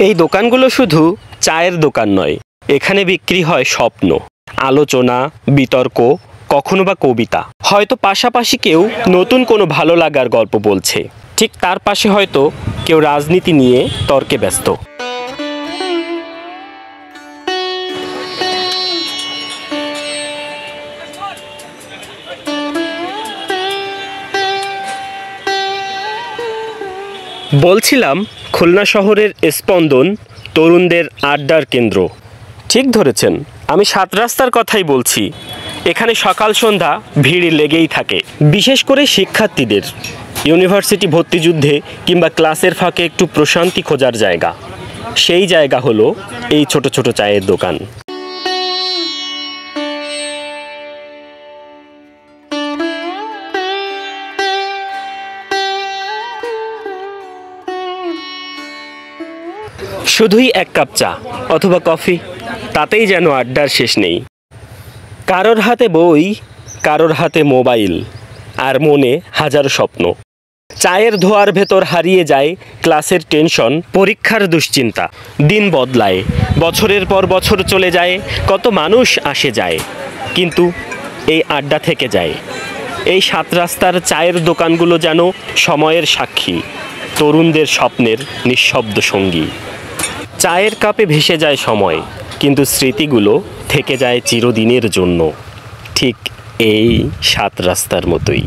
এই দোকানগুলো শুধু চায়ের দোকান নয়, এখানে বিক্রি হয় স্বপ্ন, আলোচনা, বিতর্ক, কখনো বা কবিতা। হয়তো পাশাপাশি কেউ নতুন কোনো ভালো লাগার গল্প বলছে, ঠিক তার পাশে হয়তো কেউ রাজনীতি নিয়ে তর্কে ব্যস্ত। বলছিলাম, খুলনা শহরের স্পন্দন, তরুণদের আড্ডার কেন্দ্র। ঠিক ধরেছেন, আমি ৭ রাস্তার কথাই বলছি। এখানে সকাল সন্ধ্যা ভিড় লেগেই থাকে, বিশেষ করে শিক্ষার্থীদের ইউনিভার্সিটি ভর্তি যুদ্ধে কিংবা ক্লাসের ফাঁকে একটু প্রশান্তি খোঁজার জায়গা। সেই জায়গা হলো এই ছোট ছোট চায়ের দোকান। শুধুই ১ কাপ চা অথবা কফি, তাতেই যেন আড্ডার শেষ নেই। কারোর হাতে বই, কারোর হাতে মোবাইল, আর মনে হাজারো স্বপ্ন। চায়ের ধোয়ার ভেতর হারিয়ে যায় ক্লাসের টেনশন, পরীক্ষার দুশ্চিন্তা। দিন বদলায়, বছরের পর বছর চলে যায়, কত মানুষ আসে যায়, কিন্তু এই আড্ডা থেকে যায়। এই ৭ রাস্তার চায়ের দোকানগুলো যেন সময়ের সাক্ষী, তরুণদের স্বপ্নের নিঃশব্দ সঙ্গী। চায়ের কাপে ভেসে যায় সময়, কিন্তু স্মৃতিগুলো থেকে যায় চিরদিনের জন্য, ঠিক এই ৭ রাস্তার মতোই।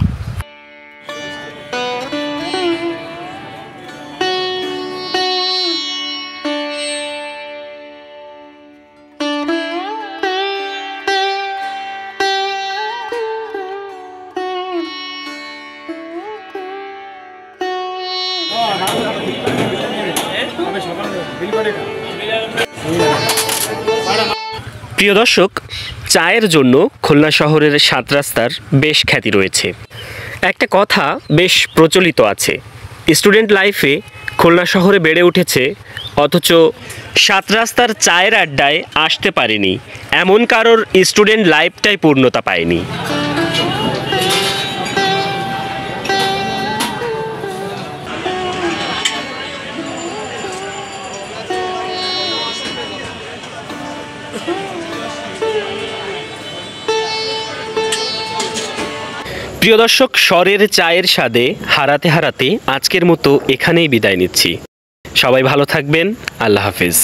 প্রিয় দর্শক, চায়ের জন্য খুলনা শহরের ৭ রাস্তার বেশ খ্যাতি রয়েছে। একটা কথা বেশ প্রচলিত আছে, স্টুডেন্ট লাইফে খুলনা শহরে বেড়ে উঠেছে, অথচ ৭ রাস্তার চায়ের আড্ডায় আসতে পারেনি এমন কারোর স্টুডেন্ট লাইফটাই পূর্ণতা পায়নি। প্রিয় দর্শক, স্বরের চায়ের স্বাদে হারাতে হারাতে আজকের মতো এখানেই বিদায় নিচ্ছি। সবাই ভালো থাকবেন। আল্লাহ হাফিজ।